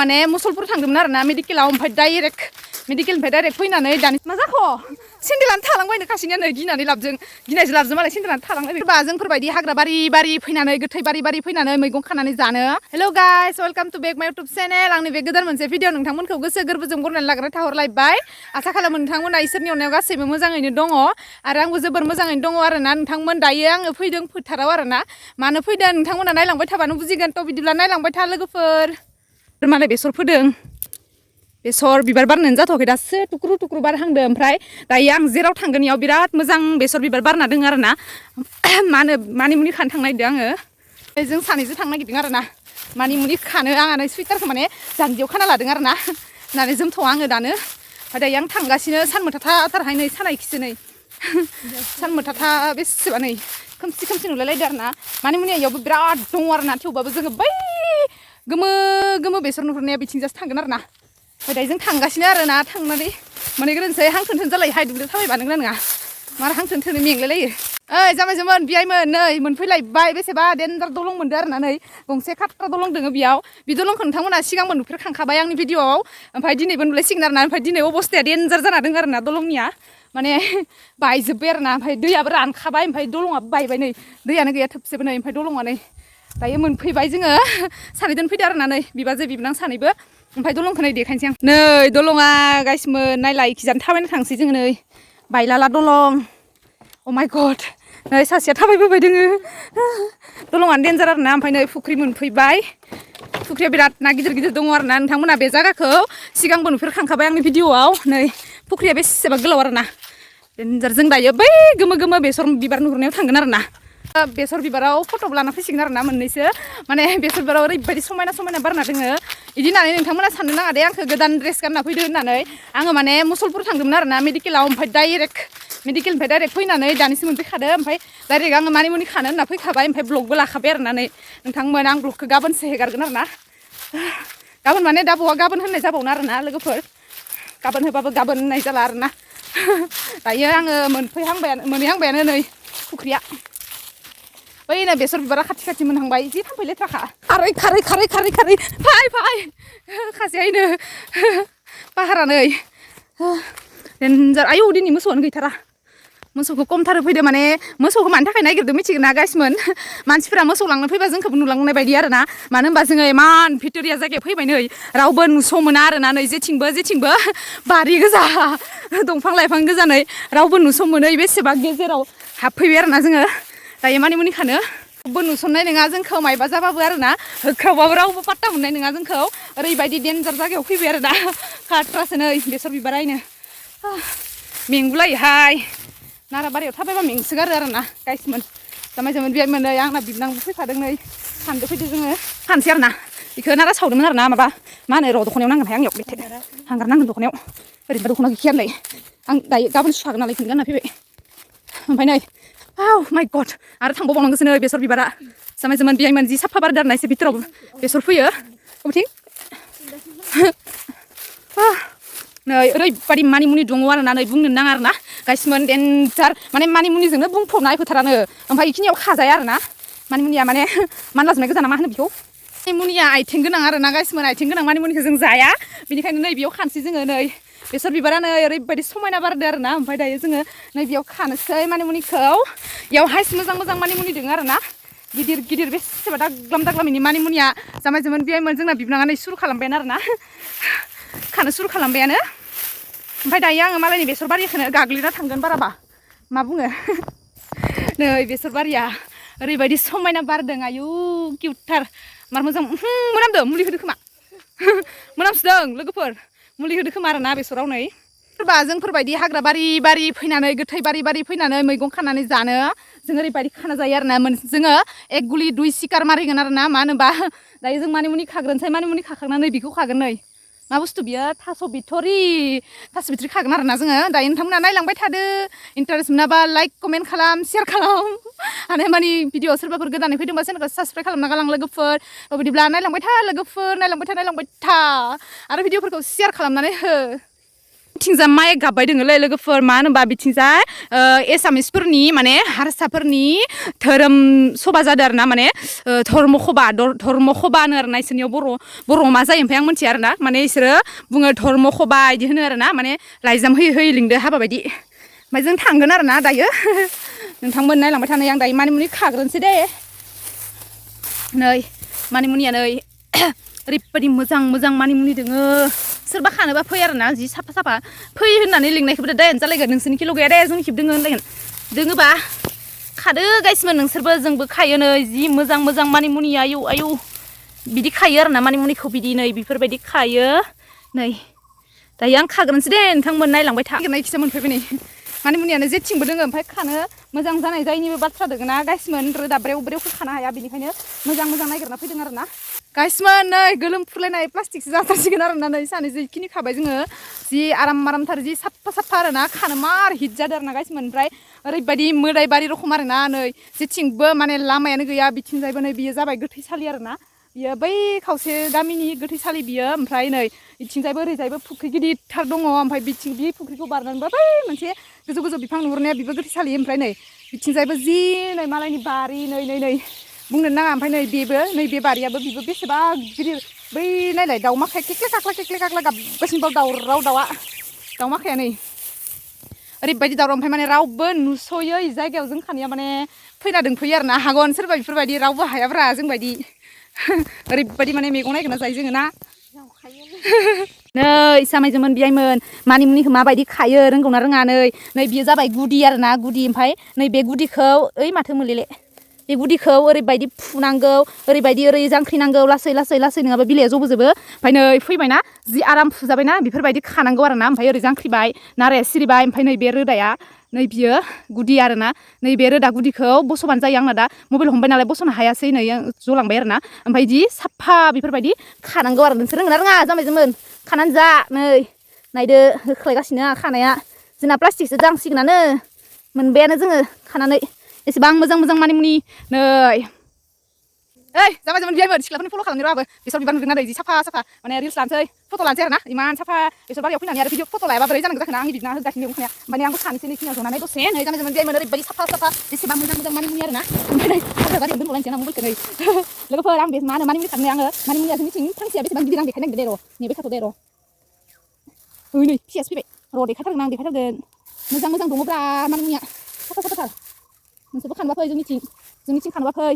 माने मुसलपुर थांदोंमोन आरोना मेडिकेलाव ओमफ्राय डाइरेक्ट फैनानै दानि मा जाखो सेन्देलानो थालांबायनो खासिनिया नै गिनानै लाबजों मालाय सेन्देलानो थालांबाय बा जोंफोरबायदि हाग्रा बारि फैनानै गोथै बारि फैनानै मैगं खानानै जानो हेल' गाइस वेलकाम टु बेक माय इउटुब चेनेल आंनि बे गोदान मोनसे भिडिअ नोंथांमोनखौ गोसो गोरबोजों बरायनानै लाग्रा थाहरलायबाय आसा खालामो नोंथांमोना इसोरनि अननायाव गासैबो मोजाङैनो दङ आरो आंबो जोबोर मोजाङैनो दङ आरोना नोंथांमोन दायो आङो फैदों फोथाराव आरोना मानो फैदों नोंथांमोना नायलांबाय थाबानो बुजिगोन थ' बिदिब्ला नायलांबाय था लोगोफोर मालाय बेसर फोदों बेसर बिबार बारनानै जाथ'वाखै दासो टुक्रु बारहांदों ओमफ्राय दायो आं जेराव थांगोन इयाव बिराद मोजां बेसर बिबार बारना दङ आरोना मानि मुनि खानो थांनो नागिरदों आङो जों सानैजों थांनो नागिरदों आरोना मानि मुनि खानो आंहा सुइटारखौ माने जान्जियाव खाना लादों आरोना होननानै जोमथ'वा आङो दानो ओमफ्राय दायो आं थांगासिनो सानमोथाथारहाय नै सानायखिसो नै सानमोथाथा बेसेबा नै खोमसि नुलायलायदों आरोना मानि मुनिया इयावबो बिराद दङ आरोना थेवबाबो जोङो बै गोमो बेसर नुहुरनाया बिथिंजासो थांगोन आरोना ओमफ्राय दायो जों थांगासिनो आरोना थांनानै मोनहैग्रोनोसै हांथोन जालायोहाय दुब्लियाव थाबायबा नोंना नङा मार हांथोन मेंलायलायो ओइ जामायजोमोन बियायमोन नै मोनफैलायबाय बेसेबा देन्जार दलं मोनदों आरोना नै गंसे खाट्रा दलं दङ बेयाव बे दलंखौ नोंथांमोना सिगांबो नुफेरखांखाबाय आंनि भिडिअआव ओमफ्राय दिनैबो नुलायसिगोन आरोना ओमफ्राय दिनै अबस्थाया देन्जार जाना दङ आरोना दलंनिया माने बायजोब्बाय आरोना ओमफ्राय दैयाबो रानखाबाय ओमफ्राय दलङाबो बायबाय नै दैयानो गैया थोबसेबो नै ओमफ्राय दलङा नै दायो मोनफैबाय जोङो सानैजों फैदो आरोना नै बिबाजै बिबोनां सानैबो ओमफ्राय दलंखौ नै देखायनोसै आं नै दलङा गाइसमोन नायलाय खिजानो थाबायनो थांसै जोङो नै बायलाला दलं अ माय गड नै सासेया थाबायबोबाय दोङो दलङानो देन्जार आरोना ओमफ्राय नै फुख्रि मोनफैबाय फुख्रिया बिराद ना गिदिर दङ आरोना नोंथांमोना बे जायगाखौ सिगांबो नुफेरखांखाबाय आंनि भिडिअआव नै फुख्रिया बेसेबा गोलाव आरोना देन्जार जों दायो बै गोमो बेसर बिबार नुहुरनायाव थांगोन आरोना बेसर बिबाराव फट'बो लाना फैसिगोन आरोना मोननैसो माने बेसर बिबाराव ओरैबायदि समायना बारना दोङो बिदि होननानै नोंथांमोना साननो नाङा दे आंखौ गोदान ड्रेस गानना फैदो होननानै आङो माने मुसलपुर थांदोंमोन आरोना मेडिकेलाव ओमफ्राय मेडिकेलनिफ्राय डाइरेक्ट फैनानै दानिसो मोनफैखादो ओमफ्राय डाइरेक्ट आङो मानि मुनि खानो होनना फैखाबाय ओमफ्राय ब्लगबो लाखाबाय आरोना नै नोंथांमोन आं ब्लगखौ गाबोनसो हेगारगोन आरोना गाबोन माने दा बहा गाबोन होननाय जाबावनो आरोना लोगोफोर गाबोन होबाबो गाबोन होननाय जाला आरोना दायो आङो मोनहैहांबायानो नै फुख्रिया बैनो बेसर बिबारा खाथि मोनहांबाय जि थाम्फै लेथ्राखा खारै फाय खासेयायनो पाहारा नै देन्जार आयौ दिनै मोसौआनो गैथारा मोसौखौ खमथार फैदो माने मोसौखौ मानि थाखाय नागिरदों मिथिगोन ना गाइसमोन मानसिफोरा मोसौ लांनो फैबा जोंखौबो नुलांनाय बायदि आरोना मानो होनबा जोङो इमान भिटोरिया जायगायाव फैबाय नै रावबो नुस' मोना आरोना नै जेथिंबो बारि गोजा दंफां लाइफां गोजा नै रावबो नुस' मोनै बेसेबा गेजेराव हाबफैबाय आरोना जोङो दायो मानि मुनि खानो बो नुसननाय नङा जोंखौ मायबा जाबाबो आरोना होख्रावबाबो रावबो पात्ता मोननाय नङा जोंखौ ओरैबायदि देन्जार जायगायाव फैबाय आरोना खाथ्रासो नै बेसर बिबारायनो मेंगुलायोहाय नाराबारियाव थाबायबा मेंसोगारो आरोना गाइसमोन जामायजोमोन बियायमोन नै आंना बिबनांबो फैफादों नै सानदो फैदो जोङो खानसै आरोना बेखौ नारा सावदोंमोन आरोना माबा मा होनो र' दख'नायाव नांगोनहाय आंनियाव बेथे हांगार नांगोन दख'नायाव ओरैनोबा दख'ना गैखायालाय आं दायो गाबोन सुखागोन नालाय बेखौनो गानना फैबाय ओमफ्राय नै माय गड आरो थांबावनांगौसो नै बेसर बिबारा जामायजोमोन बियायमोन जि साफा बारदो आरोना एसे भितराव बेसर फैयो बबेथिं नै ओरैबायदि मानि मुनि दङ आरोना नै बुंनो नाङा आरोना गाइसमोन देन्जार माने मानि मुनिजोंनो बुंफबनाय फोथारानो ओमफ्राय बेखिनियाव खाजाया आरोना मानि मुनिया माने मानलाजोबनाय गोजाना मा होनो बेखौ मानि मुनिया आथिं गोनां आरोना गाइसमोन आथिं गोनां मानि मुनिखौ जों जाया बेनिखायनो नै बेयाव खानसै जोङो नै बेसर बिबारा नै ओरैबायदि समायना बारदो आरोना ओमफ्राय दायो जोङो नै बेयाव खानोसै मानि मुनिखौ बेयावहाय मोजां मानि मुनि दङ आरोना गिदिर बेसेबा दाग्लामिनि मानि मुनिया जामायजोमोन बियायमोन जोंना बिबनाङा नै सुरु खालामबायानो आरोना खानो सुरु खालामबायानो ओमफ्राय दायो आङो मालायनि बेसर बारिखौनो गाग्लिना थांगोन बाराबा मा बुङो नै बेसर बारिया ओरैबायदि समायना बारदों आयु किउटथार मार मोजां मोनामदों मुलि होदो खोमा मोनामसोदों लोगोफोर मुलि होदो खोमा आरोना बेसराव नै सोरबा जोंफोरबायदि हाग्रा बारि फैनानै गोथै बारि फैनानै मैगं खानानै जानो जों ओरैबायदि खाना जायो आरोना जोङो एक गुलि दुइ सिकार मारिगोन आरोना मा होनोबा दायो जों मानि मुनि खाग्रोनोसै मानि मुनि खाखांनानै बेखौ खागोन नै मा बुस्थु बियो थास' बिथरि खागोन आरोना जोङो दायो नोंथांमोना नायलांबाय थादो इन्टारेस्ट मोनाबा लाइक कमेन्ट खालाम शेयार खालाम हानाय मानि भिडिअ सोरबाफोर गोदानै फैदोंबा चेनेलखौ साबसक्राइब खालामना गालां लोगोफोर बिदिब्ला नायलांबाय था लोगोफोर नायलांबाय था आरो भिडिअफोरखौ शेयार खालामनानै हो बिथिंजा माइ गाबबाय दोङोलै लोगोफोर मा होनोबा बिथिंजाय एसामिसफोरनि माने हारसाफोरनि धोरोम सभा जादों आरो ना माने धर्म सभा होनो आरो ना इसोरनियाव बर'आव मा जायो ओमफ्राय आं मिथिया आरो ना माने इसोरो बुङो धर्म सभा इदि होनो आरो ना माने लाइजाम होयै लिंदो हाबा बायदि ओमफ्राय जों थांगोन आरो ना दायो नोंथांमोन नायलांबाय थानाय आं दायो मानिमुनि खाग्रोनोसै दे नै मानिमुनिया नै ओरैबायदि मोजां मानिमुनि दोङो सोरबा खानोबा फै आरो ना जि साफा फै होननानै लिंनायखौबो दायानो जालायगोन नोंसोरनिखिल' गैया दे जोंनिखिबो दोङो होनलायगोन दोङोबा खादो गाइसमोन नोंसोरबो जोंबो खायो नै जि मोजां मानिमुनि आयौ बिदि खायो आरो ना मानिमुनिखौ बिदि नै बेफोरबायदि खायो नै दायो आं खाग्रोनोसै दे नोंथांमोन नायलांबाय था नायखिसो मोनफैबाय नै मानिमुनियानो जेथिंबो दोङो ओमफ्राय खानो मोजां जानाय जायनिबो बाथ्रा दोङो ना गाइसमोन रोदा ब्रेव खानो हाया बेनिखायनो मोजां नागिरना फैदों आरो ना गाइसमोन नै गोलोमफ्रुलायनाय प्लास्टिकसो जाथारसिगोन आरो ना नै सानैजों जिखिनि खाबाय जोङो जि आरामथार जि साफा आरो ना खानो मार हिट जादों आरो ना गाइसमोन ओमफ्राय ओरैबायदि मोदायबारि रखम आरो ना नै जेथिंबो माने लामायानो गैया बिथिंजायबो नै बियो जाबाय गोथैसालि आरो ना बियो बै खावसे गामिनि गोथैसालि बियो ओमफ्राय नै बिथिंजायबो ओरैजायबो फुख्रि गिदिरथार दङ ओमफ्राय बे फुख्रिखौ बारनानैबो बै मोनसे गोजौ बिफां नुहुरनाया बेबो गोथैसालि ओमफ्राय नै बिथिंजायबो जि नै मालायनि बारि नै बुंनो नाङा ओमफ्राय नै बेबो नैबे बारियाबो बेबो बेसेबा गिदिर बै नायलाय दाउमाखाया केक्ले काक्ला गाबगासिनो दावराव दाउमाखाया नै ओरैबायदि दावराव ओमफ्राय माने रावबो नुस'यै जायगायाव जों खानाया माने फैना दोनफैयो आरो ना हागन सोरबा बेफोरबायदि रावबो हायाब्रा जोंबायदि ओरैबायदि माने मैगं नायगिरना जायो जोङो ना नै सामायजोमोन बियायमोन मानिमुनिखौ माबायदि खायो रोंगौना रोङा नै बियो जाबाय गुदि आरो ना गुदि ओमफ्राय नै बे गुदिखौ ओइ माथो मोनलेले बे गुदिखौ ओरैबायदि फुनांगौ ओरै जांख्रिनांगौ लासै नङाबा बिलाइया जबोजोबो ओमफ्राय नै फैबायना जि आराम फुजाबायना बेफोरबायदि खानांगौ आरो ना ओमफ्राय ओरै जांख्रिबाय नाराया सिरिबाय ओमफ्राय नै बे रोदाया नै बियो गुदि आरो ना नै बे रोदा गुदिखौ बस'बानो जायो आंना दा मबाइल हमबाय नालाय बस'नो हायासै नै जलांबाय आरो ना ओमफ्राय बिदि साफा बेफोरबायदि खानांगौ आरो नोंसोर रोंगोना रोङा जामायजोमोन खानानै जा नै नायदो होख्लायगासिनो आं खानाया जोंना प्लास्टिकसो दांसिगोनानो मोनबायानो जोङो खानानै एसेबां मोजां मानिमुनि नै ओइ जामायजोमोन बियायमोन सिख्लाफोरनि फल' खालामनो राबो बेसर बिबार नुदों ना दै जि साफा माने रिल्स लानोसै फट' लानोसै आरो ना इमान साफा बेसर बारियाव फैनानै आरो भिडिअ फट' लायाबा बोरै जानांगौ जाखोना आंनि बिदिना होगासिनो मैगं खानाया ओमफ्राय आंबो खानोसै नै खिनियाव जनानै दसे नै जामायजोमोन बियायमोन ओरैबायदि साफा एसेबां मोजां मानिमुनि आरो ना ओमफ्राय नै हाग्रा बारियाव दोनथ'लायनोसै आं मबाइलखौ नै लोगोफोर आं बे मा होनो मानिमुनि खारनो आङो मानिमुनिया जोंनिथिं फांसेया बेसेबां गिदिर आं देखायनांगोन दे र' नेबाय थाथ' दे र' ओइ नै फिसायासो फैबाय र' देखायथारगोन आं देखायथारगोन मोजां दङब्रा मानिमुनिया साफाथार नोंसोरबो खानोबा फै जोंनिथिं खानोबा फै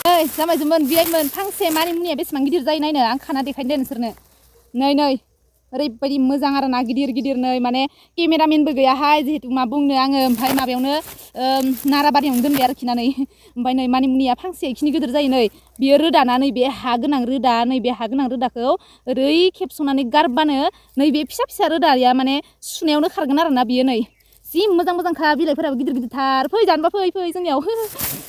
ओइ जामायजोमोन बियायमोन फांसे मानिमुनिया बेसेबां गिदिर जायो नायनो आं खाना देखायनो दे नोंसोरनो नै ओरैबायदि मोजां आरो ना गिदिर नै माने केमेरामेनबो गैयाहाय जिहेतु मा बुंनो आङो ओमफ्राय माबायावनो नाराबारियावनो दोनबाय आरोखि ना नै ओमफ्राय नै मानिमुनिया फांसे इखिनि गिदिर जायो नै बियो रोदाना नै बे हा गोनां रोदाखौ ओरै खेबस'नानै गारबानो नै बे फिसा रोदाया माने सुनायावनो खारगोन आरो ना बियो नै जि मोजांखा बिलाइफोराबो गिदिरथार फै जानोबा फै जोंनियाव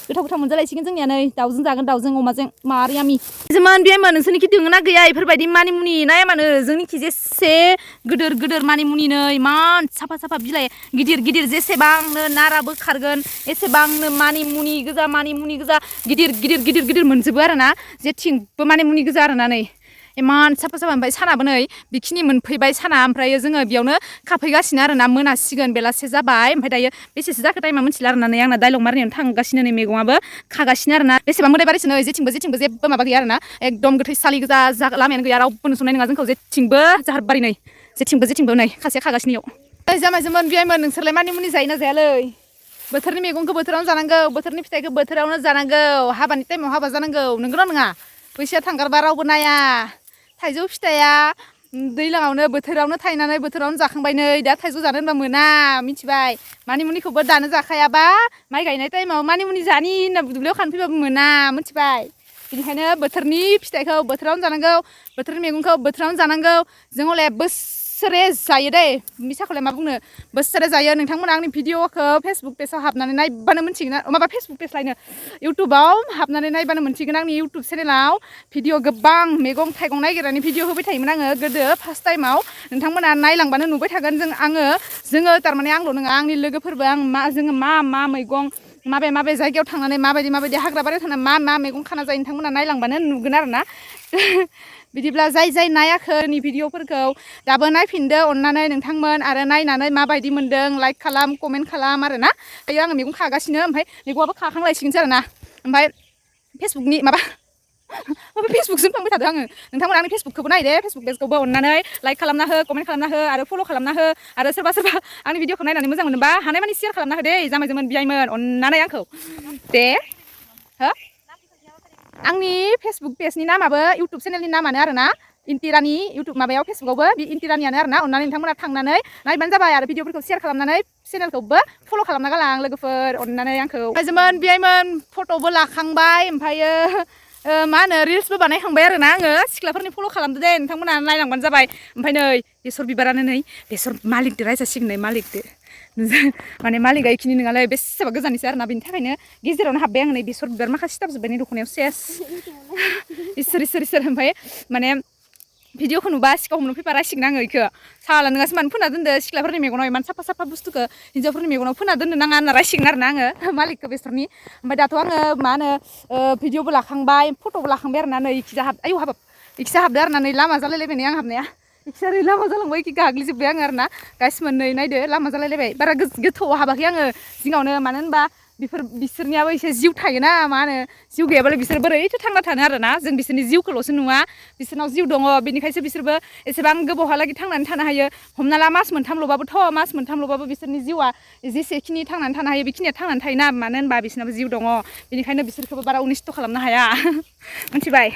गोथाव मोनजालायसिगोन जोंनिया नै दाउजों जागोन दाउजों अमाजों मारियामि जोमोन बियायमोन नोंसोरनिखि दोङो ना गैया इफोरबायदि मानिमुनि नाया मानो जोंनिखि जेसे गोदोर मानिमुनि नै इमान साफा बिलाइ गिदिर जेसेबांनो नाराबो खारगोन एसेबांनो मानिमुनि गोजा गिदिर मोनजोबो आरो ना जेथिंबो मानिमुनि गोजा आरो ना नै इमान साफा ओमफ्राय सानाबो नै बिखिनि मोनफैबाय साना ओमफ्राय जोङो बेयावनो खाफैगासिनो आरो ना मोनासिगोन बेलासे जाबाय ओमफ्राय दायो बेसेसो जाखो टाइमा मिथिला आरो ना नै आंना डाइलग मारिनायावनो थांगासिनो नै मैगङाबो खागासिनो आरो ना बेसेबां मोदायबारिसो नै जेथिंबो जेबो माबा गैया आरो ना एकदम गोथैसालि गोजा लामायानो गैया रावबो नुस'नाय नङा जोंखौ जेथिंबो जाहारबारि नै जेथिंबो नै खासेया खागासिनो इयाव ओइ जामायजोमोन बियायमोन नोंसोरलाय मानिमुनि जायोना जायालै बोथोरनि मैगंखौ बोथोरावनो जानांगौ बोथोरनि फिथाइखौ बोथोरावनो जानांगौ हाबानि टाइमाव हाबा जानांगौ नंगौना नङा बैसोआ थांगारबा रावबो नाया थाइजौ फिथाइया दैज्लाङावनो बोथोरावनो थायनानै बोथोरावनो जाखांबाय नै दा थाइजौ जानो होनबा मोना मिथिबाय मानिमुनिखौबो दानो जाखायाबा माइ गायनाय टाइमाव मानिमुनि जानि होनना दुब्लियाव खानो फैबाबो मोना मिथिबाय बेनिखायनो बोथोरनि फिथाइखौ बोथोरावनो जानांगौ बोथोरनि मैगंखौ बोथोरावनो जानांगौ जों हले बोसोरे जायो दै मिसाखौलाय मा बुंनो बोसोरे जायो नोंथांमोना आंनि भिडिअखौ फेसबुक पेजाव हाबनानै नायबानो मोनथिगोन माबा फेसबुक पेज लायनो इउटुबाव हाबनानै नायबानो मोनथिगोन आंनि इउटुब चेनेलाव भिडिअ गोबां मैगं थाइगं नागिरनानै भिडिअ होबाय थायोमोन आङो गोदो फार्स्ट टाइमाव नोंथांमोना नायलांबानो नुबाय थागोन जोङो थारमाने आंल' नङा आंनि लोगोफोरबो जोङो मा मैगं माबे जायगायाव थांनानै माबायदि हाग्रा बारियाव थांनानै मा मैगं खाना जायो नोंथांमोना नायलांबानो नुगोन आरो ना बिदिब्ला जाय नायाखैनि भिडिअफोरखौ दाबो नायफिनदो अननानै नोंथांमोन आरो नायनानै माबायदि मोनदों लाइक खालाम कमेन्ट खालाम आरोना दायो आङो मैगं खागासिनो ओमफ्राय मैगंआबो खाखांलायसिगोनसो आरोना ओमफ्राय फेसबुकनि माबा फेसबुकजों थांबाय थादों आङो नोंथांमोन आंनि फेसबुकखौबो नायदो फेसबुक पेजखौबो अननानै लाइक खालामना हो कमेन्ट खालामना हो आरो फल' खालामना हो आरो सोरबा आंनि भिडिअखौ नायनानै मोजां मोनोबा हानायमानि शेयार खालामना हो दे जामायजोमोन बियायमोन अननानै आंखौ दे हो आंनि फेसबुक पेजनि नामाबो इउटुब चेनेलनि नामानो आरोना इन्टिरानि इउटुब माबायाव फेसबुकआवबो बे इन्टिरानियानो आरोना अननानै नोंथांमोना थांनानै नायबानो जाबाय आरो भिडिअफोरखौ शेयार खालामनानै चेनेलखौबो फल' खालामना गालां लोगोफोर अननानै आंखौ जामायजोमोन बियायमोन फट'बो लाखांबाय ओमफ्रायो मा होनो रिल्सबो बानायखांबाय आरोना आङो सिख्लाफोरनि फल' खालामदो दे नोंथांमोना नायलांबानो जाबाय ओमफ्राय नै बेसर बिबारानो नै बेसर मालिकदो रायजासिगोन नै मालिकदो माने मालिकआ इखिनि नङालै बेसेबा गोजाननिसो आरोना बेनि थाखायनो गेजेरावनो हाबबाय आं नै बेसर बिबार माखासे सिथाबजोब्बाय नै दख'नायाव सेस इसोर ओमफ्राय माने भिडिअखौ नुबा सिखाव हमनो फैबा रायसिगोन आङो इखौ साला नोङासो मानो फोना दोनदो सिख्लाफोरनि मेगनाव इमान साफा बुस्थुखौ हिन्जावफोरनि मेगनाव फोना दोननो नाङा होनना रायसिगोन आरोना आङो मालिकखौ बेसरनि ओमफ्राय दाथ' आङो मा होनो भिडिअबो लाखांबाय फट'बो लाखांबाय आरोना नै इखिजा आयौ हाबाब इखिजा हाबदो आरोना नै लामा जालायलायबाय नै आं हाबनाया इखिजा ओरै लामा जालांबाय इखि गाग्लिजोब्बाय आङो आरोना गासिमोन नै नायदो लामा जालायलायबाय बारा गोथौआव हाबाखै आङो जिङावनो मानो होनबा बिसोरनियाबो एसे जिउ थायोना मा होनो जिउ गैयाबालाय बिसोर बोरैथो थांना थानो आरोना जों बिसोरनि जिउखौल'सो नुवा बिसोरनाव जिउ दङ बेनिखायसो बिसोरबो एसेबां गोबावहालागै थांनानै थानो हायो हमना ला मास मोनथामल'बाबो बिसोरनि जिउआ जेसेखिनि थांनानै थानो हायो बेखिनिया थांनानै थायोना मानो होनबा बिसोरनाबो जिउ दङ बेनिखायनो बिसोरखौबो बारा अनिस्थ' खालामनो हाया मिथिबाय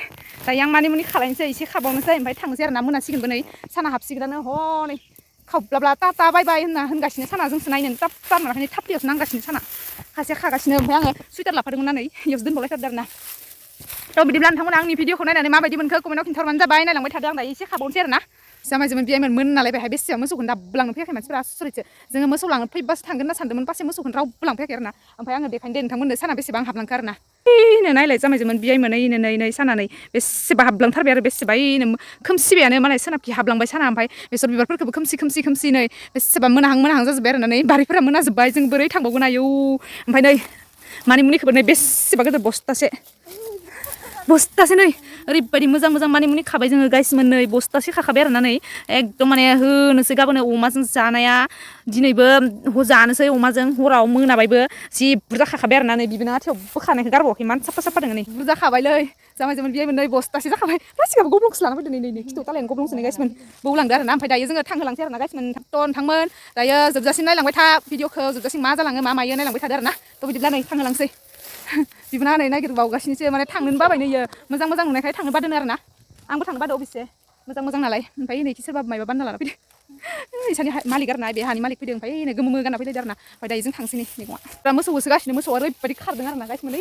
दायो आं मानि खालायनोसै एसे खाबावनोसै ओमफ्राय थांसै आरोना मोनासिगोनबो नै साना हाबसिगोनानो हनै खावब्लाब्ला टाटा बाय बाय होनगासिनो साना जोंसो नायनो थाब मोनाखै थाफ्लियावसो नांगासिनो साना खासेया खागासिनो ओमफ्राय आङो सुइटार लाफादोंमोन ना नै इयावसो दोनबावलायथारदो आरोना थ' बिदिब्ला नोंथांमोना आंनि भिडिअखौ नायनानै माबायदि मोनखो कमेन्टआव खिन्थाहरबानो जाबाय नायलांबाय थादों आं दायो एसे खाबावनोसै आरोना जामायजोमोन बियायमोन नालाय बेहाय बेसेबां मोसौखौनो दाबो लांनो फैयाखै मानसिफोरा आसरितसो जोङो मोसौ लांनो फैबासो थांगोन होनना सानदोंमोन पासे मोसौखौनो रावबो लांफैयाखै आरोना ओमफ्राय आङो बेखायनो दे नोंथांमोननो साना बेसेबां हाबलांखो आरोना इनो नायलाय जामायजोमोन बियायमोन नै साना नै बेसेबा हाबलांथारबाय आरो बेसेबा इनो खोमसिबायानो मालाय सोनाबखि हाबलांबाय साना ओमफ्राय बेसर बिबारफोरखौबो खोमसि नै बेसेबा मोनाहां जाजोब्बाय आरोना नै बारिफोरा मोनाजोब्बाय जों बोरै थांबावगोन आयौ ओमफ्राय नै मानि मुनिखौबो नै बेसेबा गोदोर बस्थासे नै ओरैबायदि मोजां मानि मुनि खाबाय जोङो गाइसमोन नै बस्थासे खाखाबाय आरोना नै एकदम माने होनोसै गाबोनो अमाजों जानाया दिनैबो जानोसै अमाजों हराव मोनाबायबो जि बुरजा खाखाबाय आरोना नै बिबोनां आथियावबो खानायखौ गारबावाखै इमान साफा दोङो नै बुरजा खाबायलै जामायजोमोन बियायमोन नै बस्थासे जाखाबाय प्लास्टिकआबो गब्लंसो लाना फैदों नै खिथौ तालायानो गब्लंसो नै गाइसमोन बौलांदो आरोना ओमफ्राय दायो जोङो थांहोलांसै आरोना गाइसमोन थ' नोंथांमोन दायो जोबजासिम नायलांबाय था भिडिअखौ जोबजासिम मा जालाङो मा मायो नायलांबाय थादो आरोना थ' बिदिब्ला नै थांहोलांसै बिबोनां नै नागिरबावगासिनोसो माने थांनोनो बाबायनो इयो मोजां नुनायखाय थांनो बादों आरोना आंबो थांनो बादों अबेसे मोजां नालाय ओमफ्राय नैखि सोरबा मायबा बानना लाना फैदों इसानि मालिक आरोना बे हानि मालिक फैदों ओमफ्राय नै गोमो गानना फैलायदों आरोना ओमफ्राय दायो जों थांसै नै मैगङा दा मोसौ होसोगासिनो मोसौआ ओरैबायदि खारदों आरोना गाइसमोन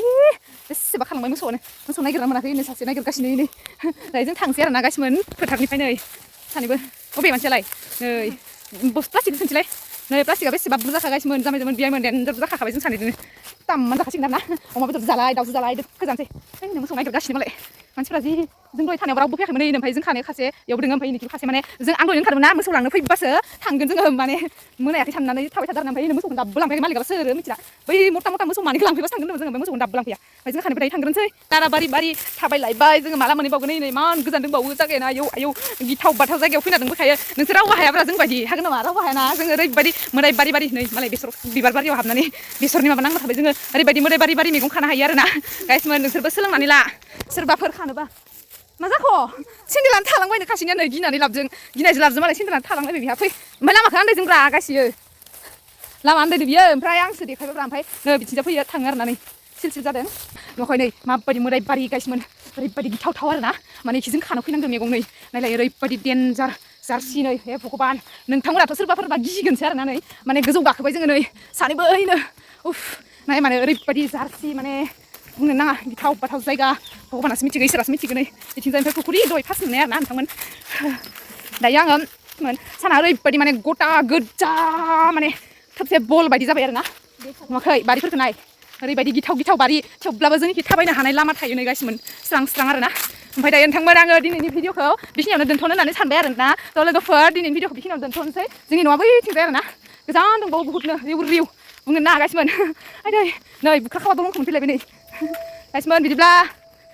बेसेबा खालांबाय मोसौ नागिरना मोनाखै नै सासे नागिरगासिनो नै दायो जों थांसै आरोना गाइसमोन फोथारनिफ्राय नै सानैबो अबे मानसियालाय नै प्लास्टिक सोनसैलाय नै प्लास्टिकआ बेसेबा बुरजा गाइसमोन जामायजोमोन बियायमोन देनजार बुरजा खाखाबाय जों सानैजोंनो ताममान जाखासिगोन आरोना अमा बेदर जालाय दाउजो जालाय दोखो जानोसै ओइ मोसौ नागिरगासिनो मालाय मानसिफ्रा जि जों दहाय थानायाव रावबो फैयाखैमोन नै ओमफ्राय जों खानाया खासे बेयाव दोङो ओमफ्राय इनिखिबो खासे माने आं दहायनो ओंखारदोंमोन ना मोसौ लांनो फैबासो थांगोन जोङो माने मोनायाखै साननानै थाबाय थादों आरोना ओमफ्राय मोसौखौनो दाबो लांफैयाखै मालिकआबो सोरो मिथिला बै मता मोसौ मानैखौ लांफैबासो थांगोन होनदोंमोन जोङो ओमफ्राय मोसौखौनो दाबो लांफैया ओमफ्राय जों खानायनिफ्राय थांग्रोनोसै नारा बारि थाबायलायबाय जोङो माला मोनहैबावगोन नै इमान गोजान दंबावो जायगायानो आयौ गिथाव बाथाव जायगायाव फैना दंबोखायो नोंसोर रावबो हायाब्रा जों बायदि हागोन नामा रावबो हायाना जोङो ओरैबायदि मोदाय बारि नै मालाय बेसर बिबार बारियाव हाबनानै बेसरनि माबा नांना थाबाय जोङो ओरैबायदि मोदाय बारि मैगं खानो हायो आरोना गाइसमोन नोंसोरबो सोलोंनानै ला सोरबाफोर खानोबा मा जाखो सेन्देलानो थालांबायनो खासेनिया नै गिनायजों लाबजों मालाय सेन्देलानो थालांबाय बिहा फै ओमफ्राय लामाखौ आन्दायदोंब्रा गासियो लामा आन्दायदो बियो ओमफ्राय आंसो देखायबायब्रा ओमफ्राय नै बिथिंजा फैयो थाङो आरोना नै सिल जादों न'खाय नै माबायदि मोदाय बारि गाइसमोन ओरैबायदि गिथावथाव आरोना माने इखिजों खानो फैनांगौ मैगं नै नायलाय ओरैबायदि देन्जार जारसि नै हे भगबान नोंथांमोनाथ' सोरबाफोरबा गिगोनसो आरोना नै माने गोजौ गाखोबाय जोङो नै सानैबो ओइनो उफ नाय माने ओरैबायदि जारसि माने बुंनो नाङा गिथाव बाथाव जायगा भगबानासो मिथिगौ इसोरासो मिथिगौ नै बिथिंजाय ओमफ्राय फुख्रि दहाय फार्स्ट नुनाय आरोना नोंथांमोन दायो आङो साना ओरैबायदि माने गथा गोजा माने थोबसे बल बायदि जाबाय आरोना नुवाखै बारिफोरखौ नाय ओरैबायदि गिथाव बारि थेवब्लाबो जोंनिखि थाबायनो हानाय लामा थायो नै गाइसमोन स्रां आरोना ओमफ्राय दायो नोंथांमोन आङो दिनैनि भिडिअखौ बेखिनियावनो दोनथ'नो होननानै सानबाय आरोना थ' लोगोफोर दिनैनि भिडिअखौ बेखिनियावनो दोनथ'नोसै जोंनि न'आ बैथिंजाय आरोना गोजान दंबावो बुहुदनो रिउ बुंनो नाङा गाइसमोन नै बुख्रा खाबा दलंखौनो फैलायबाय नै गाइसमोन बिदिब्ला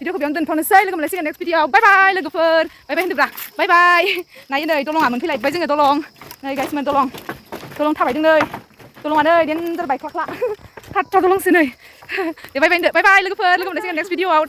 भिडिअखौ बेयावनो दोनथ'नोसै लोगो मोनलायसिगोन नेक्स्ट भिडिअआव बाय बाय लोगोफोर बाय बाय होनदोब्रा बाय बाय नायो नै दलङा मोनफैलायबाय जोङो दलं नै गाइसमोन दलं थाबायदों नै दलङा नै देनजार बायख्लाख्ला खाट्टा दलंसो नै दे बाय बाय होनदो बाय बाय लोगोफोर लोगो मोनलायसिगोन नेक्स्ट भिडिअआव